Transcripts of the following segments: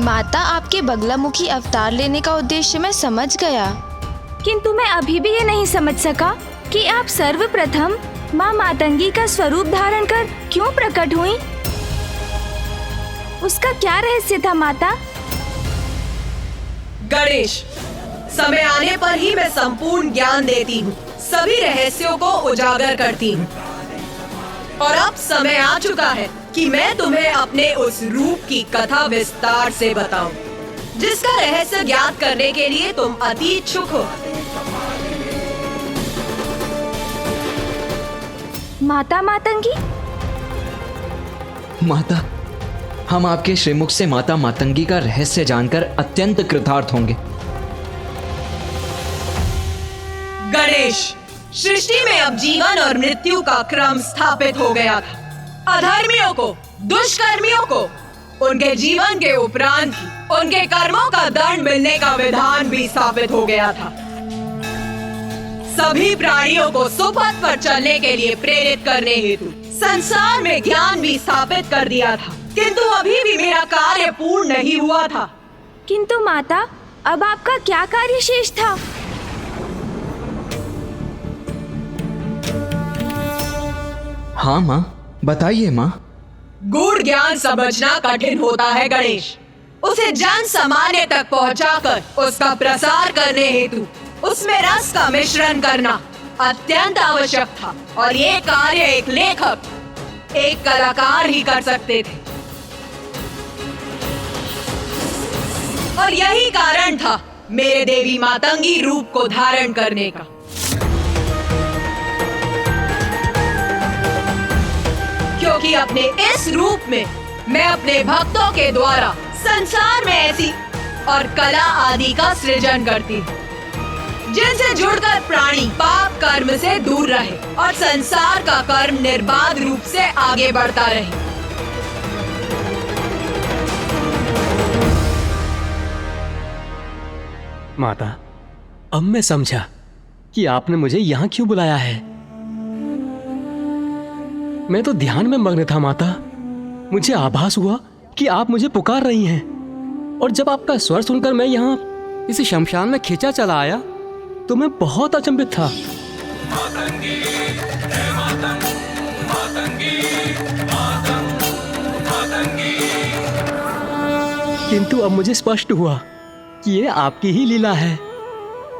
माता, आपके बगलामुखी अवतार लेने का उद्देश्य मैं समझ गया, किंतु मैं अभी भी ये नहीं समझ सका कि आप सर्वप्रथम माँ मातंगी का स्वरूप धारण कर क्यों प्रकट हुई। उसका क्या रहस्य था माता? गणेश, समय आने पर ही मैं संपूर्ण ज्ञान देती हूँ, सभी रहस्यों को उजागर करती हूँ। और अब समय आ चुका है कि मैं तुम्हें अपने उस रूप की कथा विस्तार से बताऊं, जिसका रहस्य ज्ञात करने के लिए तुम अति इच्छुक हो। माता मातंगी? माता, हम आपके श्रीमुख से माता मातंगी का रहस्य जानकर अत्यंत कृतार्थ होंगे। गणेश, सृष्टि में अब जीवन और मृत्यु का क्रम स्थापित हो गया था। अधर्मियों को, दुष्कर्मियों को उनके जीवन के उपरांत ही उनके कर्मों का दंड मिलने का विधान भी स्थापित हो गया था। सभी प्राणियों को सुपथ पर चलने के लिए प्रेरित करने हेतु संसार में ज्ञान भी स्थापित कर दिया था, किंतु अभी भी मेरा कार्य पूर्ण नहीं हुआ था। किंतु माता, अब आपका क्या कार्य शेष था? हाँ माँ, बताइए माँ। गूढ़ ज्ञान समझना कठिन होता है गणेश। उसे जन सामान्य तक पहुंचाकर उसका प्रसार करने हेतु उसमें रस का मिश्रण करना अत्यंत आवश्यक था, और ये कार्य एक लेखक, एक कलाकार ही कर सकते थे। और यही कारण था मेरे देवी मातंगी रूप को धारण करने का। क्योंकि अपने इस रूप में मैं अपने भक्तों के द्वारा संसार में ऐसी और कला आदि का सृजन करती हूँ, जिनसे जुड़कर प्राणी पाप कर्म से दूर रहे और संसार का कर्म निर्बाध रूप से आगे बढ़ता रहे। माता, अब मैं समझा कि आपने मुझे यहाँ क्यों बुलाया है। मैं तो ध्यान में मग्न था माता। मुझे आभास हुआ कि आप मुझे पुकार रही हैं, और जब आपका स्वर सुनकर मैं यहाँ इस शमशान में खींचा चला आया तो मैं बहुत अचंभित था। किंतु अब मुझे स्पष्ट हुआ कि ये आपकी ही लीला है,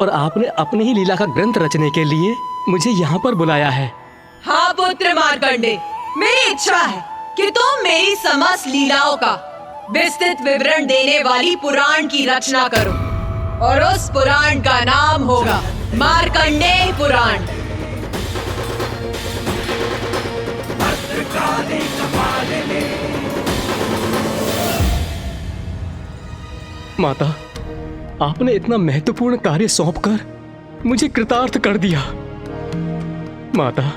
और आपने अपनी ही लीला का ग्रंथ रचने के लिए मुझे यहाँ पर बुलाया है। हाँ पुत्र मार्कंडे, मेरी इच्छा है कि तुम मेरी समस्त लीलाओं का विस्तृत विवरण देने वाली पुराण की रचना करो, और उस पुराण का नाम होगा मार्कंडेय पुराण। माता, आपने इतना महत्वपूर्ण कार्य सौंपकर मुझे कृतार्थ कर दिया। माता,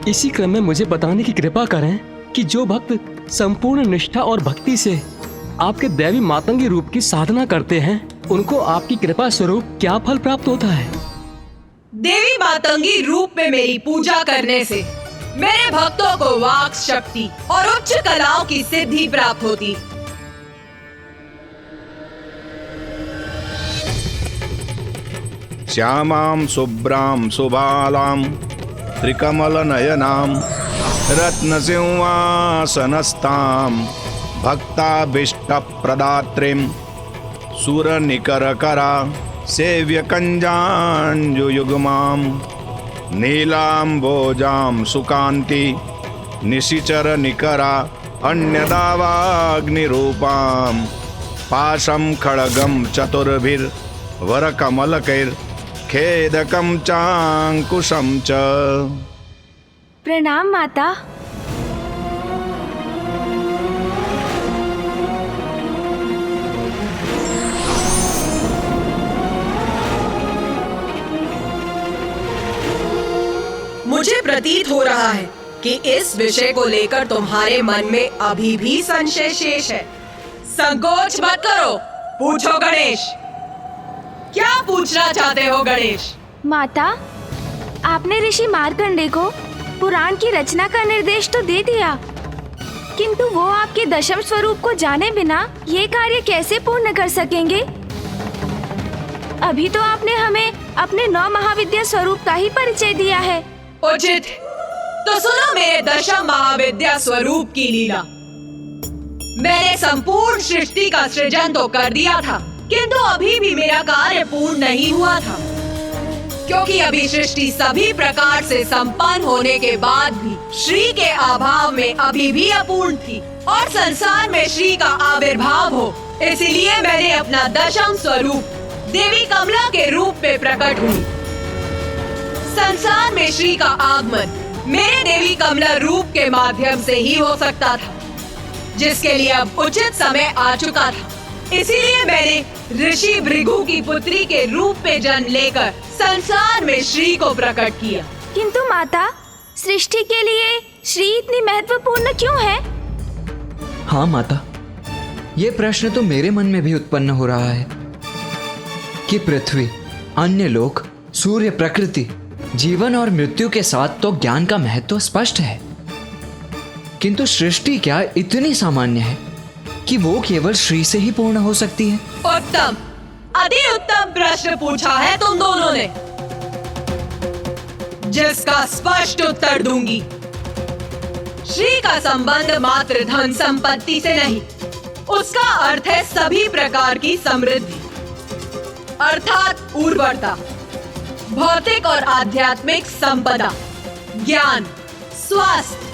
इसी क्रम में मुझे बताने की कृपा करें कि जो भक्त संपूर्ण निष्ठा और भक्ति से आपके दैवी मातंगी रूप की साधना करते हैं, उनको आपकी कृपा स्वरूप क्या फल प्राप्त होता है? देवी मातंगी रूप में मेरी पूजा करने से मेरे भक्तों को वाक शक्ति और उच्च कलाओं की सिद्धि प्राप्त होती। श्यामां शुभ्रां सुबालां त्रिकमलनयनां रत्नसिंहासनस्थां भक्ताभीष्टप्रदात्रीं सुरनिकरकरा सेव्यकञ्जाञ्जुयुग्मां नीलाम्भोजां सुकान्ति निशिचरनिकरा अन्यदावाग्निरूपां पाशं खड्गं चतुर्भिर्वरकमलकैर्खेदकं चाङ्कुशं च। प्रणाम माता। मुझे प्रतीत हो रहा है कि इस विषय को लेकर तुम्हारे मन में अभी भी संशय शेष है। संकोच मत करो, पूछो गणेश। क्या पूछना चाहते हो गणेश? माता, आपने ऋषि मार्कंडे को पुराण की रचना का निर्देश तो दे दिया, किंतु वो आपके दशम स्वरूप को जाने बिना ये कार्य कैसे पूर्ण कर सकेंगे? अभी तो आपने हमें अपने 9 महाविद्या स्वरूप का ही परिचय दिया है। उचित। तो सुनो मेरे दशम महाविद्या स्वरूप की लीला। मैंने संपूर्ण सृष्टि का सृजन तो कर दिया था, किंतु अभी भी मेरा कार्य पूर्ण नहीं हुआ था, क्योंकि अभी सृष्टि सभी प्रकार से संपन्न होने के बाद भी श्री के अभाव में अभी भी अपूर्ण थी और संसार में श्री का आविर्भाव हो, इसलिए मैंने अपना दशम स्वरूप देवी कमला के रूप में प्रकट हुई। संसार में श्री का आगमन मेरे देवी कमला रूप के माध्यम से ही हो सकता था, जिसके लिए अब उचित समय आ चुका था। इसीलिए मैंने ऋषि भृगु की पुत्री के रूप में जन्म लेकर संसार में श्री को प्रकट किया। किंतु माता, सृष्टि के लिए श्री इतनी महत्वपूर्ण क्यों है? हाँ माता, ये प्रश्न तो मेरे मन में भी उत्पन्न हो रहा है कि पृथ्वी, अन्य लोक, सूर्य, प्रकृति, जीवन और मृत्यु के साथ तो ज्ञान का महत्व स्पष्ट है, किंतु सृष्टि क्या इतनी सामान्य है कि वो केवल श्री से ही पूर्ण हो सकती है? उत्तम, अति उत्तम प्रश्न पूछा है तुम दोनों ने, जिसका स्पष्ट उत्तर दूंगी। श्री का संबंध मात्र धन संपत्ति से नहीं, उसका अर्थ है सभी प्रकार की समृद्धि, अर्थात उर्वरता, भौतिक और आध्यात्मिक संपदा, ज्ञान, स्वास्थ्य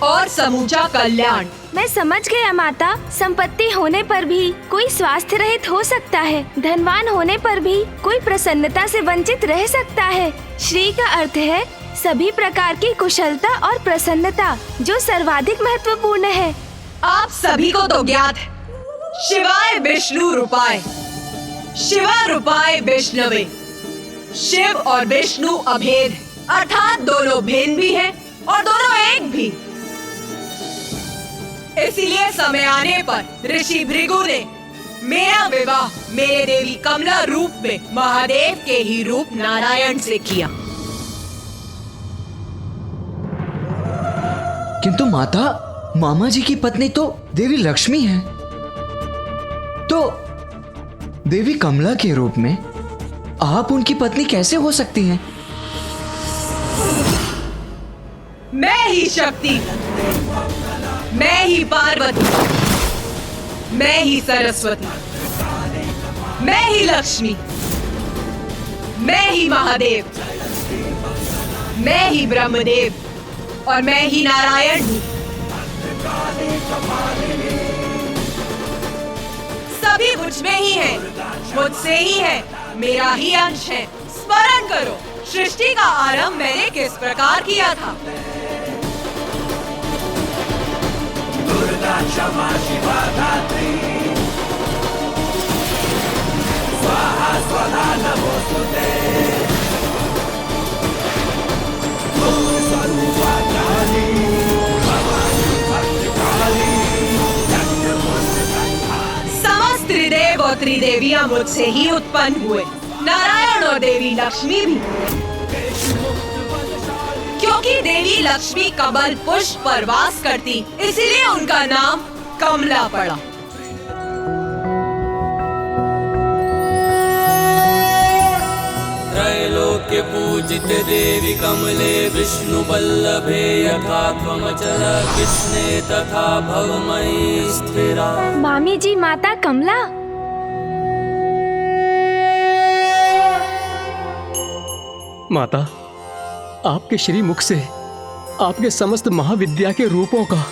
और समूचा कल्याण। मैं समझ गया माता। संपत्ति होने पर भी कोई स्वास्थ्य रहित हो सकता है, धनवान होने पर भी कोई प्रसन्नता से वंचित रह सकता है। श्री का अर्थ है सभी प्रकार की कुशलता और प्रसन्नता, जो सर्वाधिक महत्वपूर्ण है। आप सभी को तो ज्ञात है, शिवाय विष्णु रूपाय, शिवा रूपाय विष्णवे। शिव और विष्णु अभेद, अर्थात दोनों भिन्न भी हैं और दोनों एक भी। इसीलिए समय आने पर ऋषि भृगु ने मेरा विवाह मेरे देवी कमला रूप में महादेव के ही रूप नारायण से किया। किंतु माता, मामा जी की पत्नी तो देवी लक्ष्मी है, तो देवी कमला के रूप में आप उनकी पत्नी कैसे हो सकती हैं? मैं ही शक्ति, मैं ही पार्वती, मैं ही सरस्वती, मैं ही लक्ष्मी, मैं ही महादेव, मैं ही ब्रह्मदेव और मैं ही नारायण हूँ। सभी मुझ में ही है, मुझसे ही है, मेरा ही अंश है। स्मरण करो, सृष्टि का आरंभ मैंने किस प्रकार किया था। दुर्गा क्षमा शिवा धात्री, स्वाहा स्वधा नमोस्तुते। स्वरूपा काली, भवानी भद्रकाली, समस्त त्रिदेव और त्रिदेवियां मुझसे ही उत्पन्न हुए, नारायण और देवी लक्ष्मी भी, क्योंकि देवी लक्ष्मी कमल पुष्प पर वास करती, इसीलिए उनका नाम कमला पड़ा। त्रैलोक्य पूजित देवी कमले, विष्णु वल्लभे यथा त्वमचल, कृष्णे तथा भवमयी स्थिरा। मामी जी, माता कमला। माता, आपके श्री मुख से आपके समस्त महाविद्या के रूपों का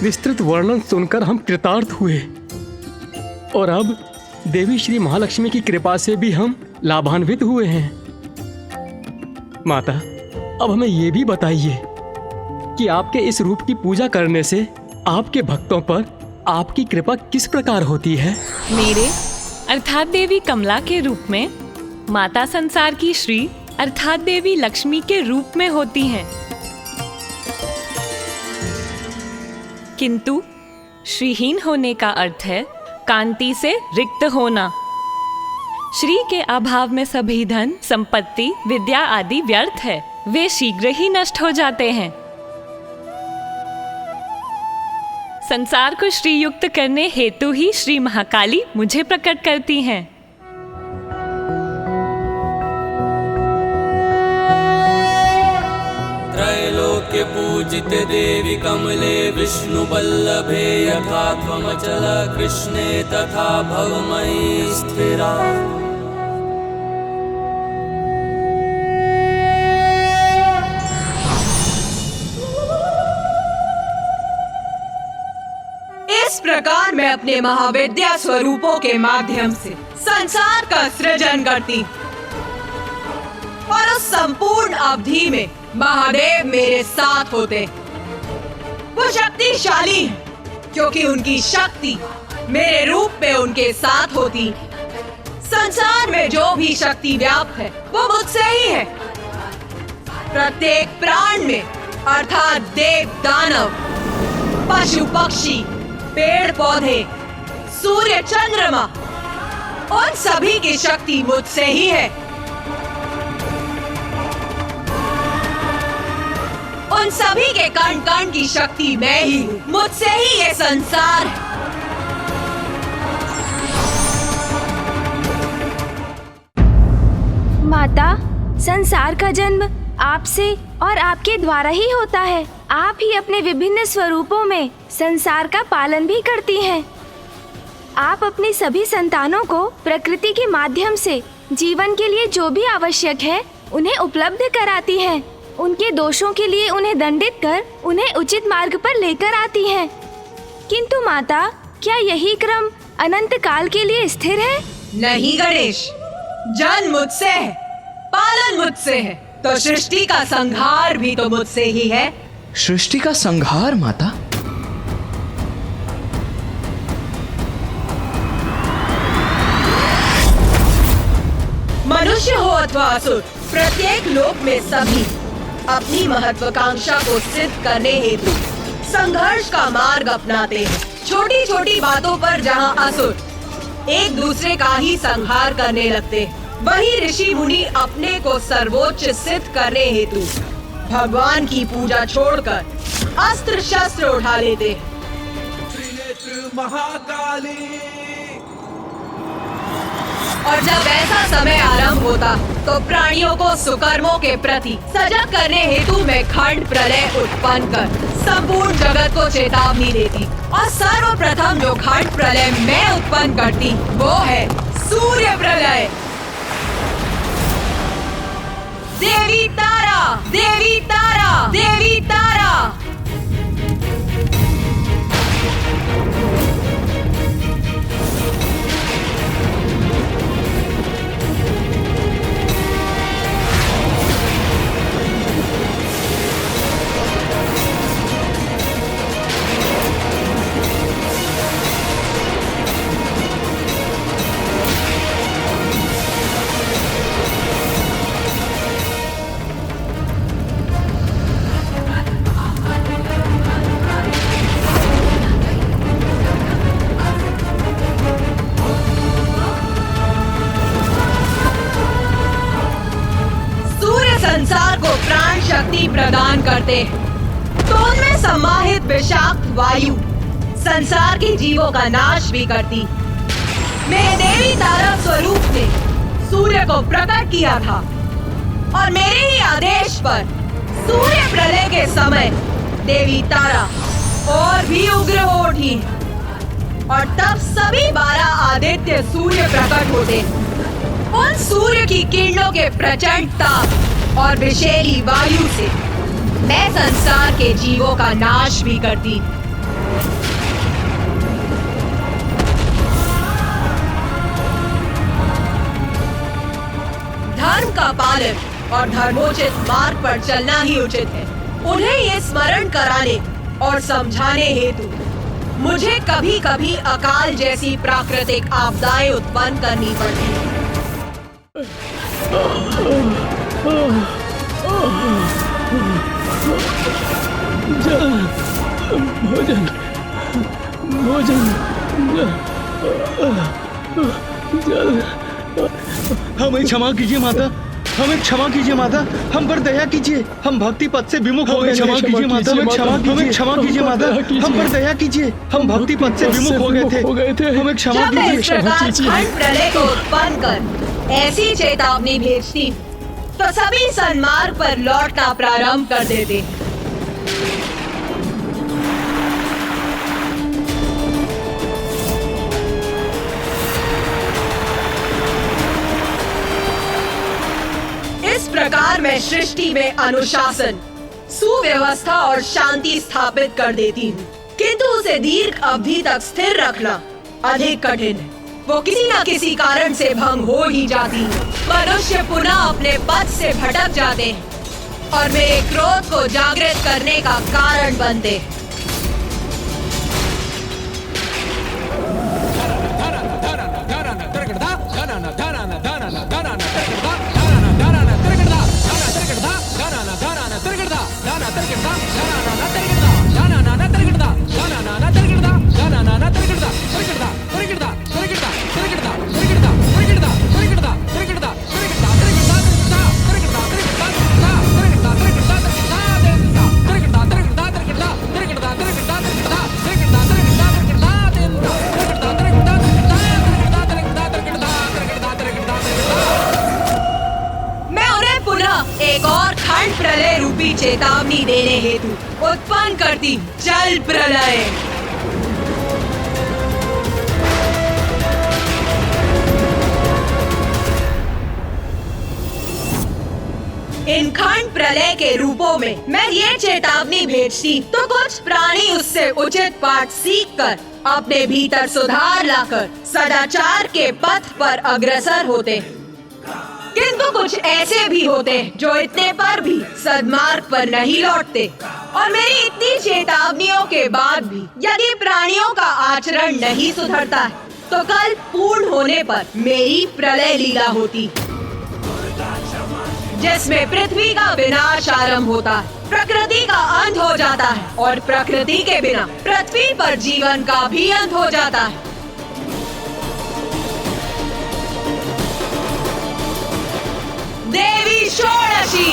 विस्तृत वर्णन सुनकर हम कृतार्थ हुए, और अब देवी श्री महालक्ष्मी की कृपा से भी हम लाभान्वित हुए हैं। माता, अब हमें ये भी बताइए कि आपके इस रूप की पूजा करने से आपके भक्तों पर आपकी कृपा किस प्रकार होती है? मेरे अर्थात देवी कमला के रूप में माता संसार की श्री अर्थात देवी लक्ष्मी के रूप में होती हैं, किंतु श्रीहीन होने का अर्थ है कांति से रिक्त होना। श्री के अभाव में सभी धन, संपत्ति, विद्या आदि व्यर्थ है, वे शीघ्र ही नष्ट हो जाते हैं। संसार को श्रीयुक्त करने हेतु ही श्री महाकाली मुझे प्रकट करती हैं। त्रैलोक्य पूजिते देवी कमले विष्णु बल्लभे यथा त्वमचल कृष्णे तथा भवमयी स्थिरा। इस प्रकार मैं अपने महाविद्या स्वरूपों के माध्यम से संसार का सृजन करती और उस संपूर्ण अवधि में महादेव मेरे साथ होते। वो शक्तिशाली हैं क्योंकि उनकी शक्ति मेरे रूप में उनके साथ होती। संसार में जो भी शक्ति व्याप्त है वो मुझसे ही है। प्रत्येक प्राण में अर्थात देव दानव, पशु पक्षी, पेड़ पौधे, सूर्य चंद्रमा, उन सभी की शक्ति मुझसे ही है। उन सभी के कण कण की शक्ति मैं ही हूँ। मुझसे ही ये संसार है। माता, संसार का जन्म आपसे और आपके द्वारा ही होता है। आप ही अपने विभिन्न स्वरूपों में संसार का पालन भी करती हैं। आप अपनी सभी संतानों को प्रकृति के माध्यम से जीवन के लिए जो भी आवश्यक है उन्हें उपलब्ध कराती हैं। उनके दोषों के लिए उन्हें दंडित कर उन्हें उचित मार्ग पर लेकर आती हैं। किंतु माता, क्या यही क्रम अनंत काल के लिए स्थिर है? नहीं गणेश, जन्म मुझसे है, पालन मुझसे है, तो सृष्टि का संहार भी तो मुझसे ही है। सृष्टि का संहार माता? मनुष्य हो अथवा असुर, प्रत्येक लोक में सभी अपनी महत्वाकांक्षा को सिद्ध करने हेतु संघर्ष का मार्ग अपनाते हैं। छोटी छोटी बातों पर जहाँ असुर एक दूसरे का ही संहार करने लगते हैं, वही ऋषि मुनि अपने को सर्वोच्च सिद्ध करने हेतु भगवान की पूजा छोड़कर अस्त्र शस्त्र उठा लेते हैं। और जब ऐसा समय आरंभ होता तो प्राणियों को सुकर्मों के प्रति सजग करने हेतु मैं खंड प्रलय उत्पन्न कर संपूर्ण जगत को चेतावनी देती। और सर्वप्रथम जो खंड प्रलय मैं उत्पन्न करती वो है सूर्य प्रलय। देवी तारा, देवी तारा, देवी तारा। संसार को प्राण शक्ति प्रदान करते हैं, तो उनमें समाहित विषाक्त वायु संसार के जीवों का नाश भी करती। मेरे देवी तारा स्वरूप ने सूर्य को प्रकट किया था और मेरे ही आदेश पर सूर्य प्रलय के समय देवी तारा और भी उग्र हो उठी और तब सभी 12 आदित्य सूर्य प्रकट होते। उन सूर्य की किरणों के प्रचंड ताप और विषैली वायु से मैं संसार के जीवों का नाश भी करती। धर्म का पालन और धर्मोचित मार्ग पर चलना ही उचित है। उन्हें ये स्मरण कराने और समझाने हेतु मुझे कभी कभी अकाल जैसी प्राकृतिक आपदाएं उत्पन्न करनी पड़ती हैं। भोजन भोजन जल। हमें क्षमा कीजिए माता, हमें क्षमा कीजिए माता, हम पर दया कीजिए, हम भक्ति पथ से विमुख हो गए। क्षमा कीजिए माता, हमें क्षमा कीजिए माता, हम पर दया कीजिए, हम भक्ति पथ से विमुख हो गए थे, हमें क्षमा जब मैं इस कीजिए। प्रकार खंड प्रलय को उत्पन्न कर ऐसी चेतावनी भेजती तो सभी सन्मार्ग पर लौटना प्रारंभ कर देते। इस प्रकार मैं सृष्टि में अनुशासन, सुव्यवस्था और शांति स्थापित कर देती हूँ, किंतु उसे दीर्घ अवधि तक स्थिर रखना अधिक कठिन है। वो किसी न किसी कारण से भंग हो ही जाती है। मनुष्य पुनः अपने पथ से भटक जाते हैं और मेरे क्रोध को जागृत करने का कारण बनते हैं। एक और खंड प्रलय रूपी चेतावनी देने हेतु उत्पन्न करती जल प्रलय। इन खंड प्रलय के रूपों में मैं ये चेतावनी भेजती तो कुछ प्राणी उससे उचित पाठ सीखकर अपने भीतर सुधार लाकर सदाचार के पथ पर अग्रसर होते, किंतु कुछ ऐसे भी होते जो इतने पर भी सद्मार्ग पर नहीं लौटते। और मेरी इतनी चेतावनियों के बाद भी यदि प्राणियों का आचरण नहीं सुधरता है तो कल पूर्ण होने पर मेरी प्रलय लीला होती, जिसमें पृथ्वी का विनाश आरंभ होता है, प्रकृति का अंत हो जाता है और प्रकृति के बिना पृथ्वी पर जीवन का भी अंत हो जाता है। देवी षोडशी।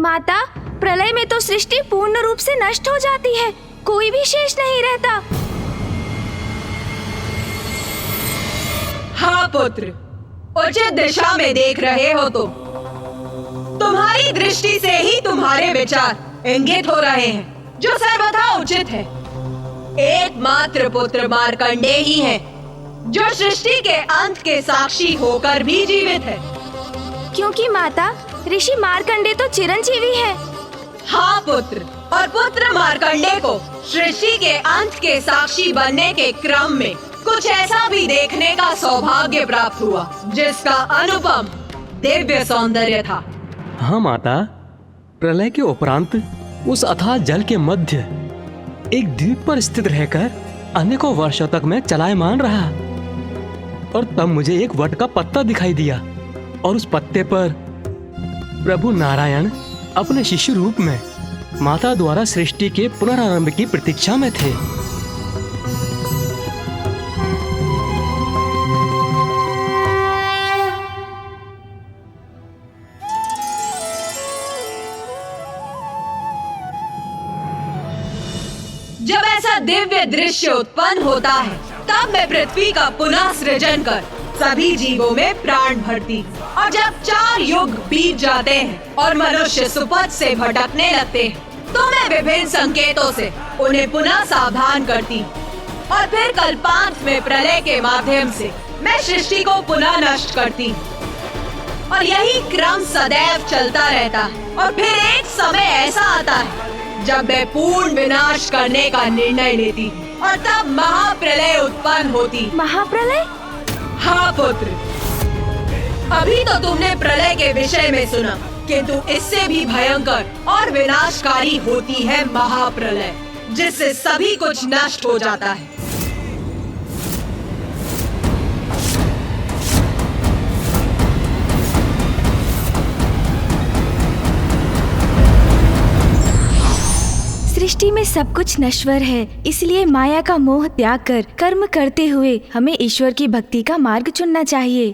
माता, प्रलय में तो सृष्टि पूर्ण रूप से नष्ट हो जाती है, कोई भी शेष नहीं रहता। हाँ पुत्र, उचित दिशा में देख रहे हो तो तुम्हारी दृष्टि से ही तुम्हारे विचार इंगित हो रहे हैं, जो सर्वथा उचित है। एकमात्र पुत्र मार्कंडेय ही है, जो सृष्टि के अंत के साक्षी होकर भी जीवित है। क्योंकि माता, ऋषि मार्कंडेय तो चिरंजीवी है। हाँ पुत्र, और पुत्र मार्कंडेय को सृष्टि के अंत के साक्षी बनने के क्रम में कुछ ऐसा भी देखने का सौभाग्य प्राप्त हुआ, जिसका अनुपम दिव्य सौंदर्य था। हाँ माता, प्रलय के उपरांत उस अथाह जल के मध्य एक द्वीप पर स्थित रहकर अनेकों वर्षों तक मैं चलायमान रहा, और तब मुझे एक वट का पत्ता दिखाई दिया, और उस पत्ते पर प्रभु नारायण अपने शिशु रूप में माता द्वारा सृष्टि के पुनरारंभ की प्रतीक्षा में थे। जब ऐसा दिव्य दृश्य उत्पन्न होता है तब मैं पृथ्वी का पुनः सृजन कर सभी जीवों में प्राण भरती, और जब 4 युग बीत जाते हैं और मनुष्य सुपथ से भटकने लगते हैं तो मैं विभिन्न संकेतों से उन्हें पुनः सावधान करती, और फिर कल्पांत में प्रलय के माध्यम से मैं सृष्टि को पुनः नष्ट करती, और यही क्रम सदैव चलता रहता है। और फिर एक समय ऐसा आता है जब मैं पूर्ण विनाश करने का निर्णय लेती, और तब महाप्रलय उत्पन्न होती। महाप्रलय? हाँ पुत्र, अभी तो तुमने प्रलय के विषय में सुना, किंतु इससे भी भयंकर और विनाशकारी होती है महाप्रलय, जिससे सभी कुछ नष्ट हो जाता है। सृष्टि में सब कुछ नश्वर है, इसलिए माया का मोह त्याग कर कर्म करते हुए हमें ईश्वर की भक्ति का मार्ग चुनना चाहिए।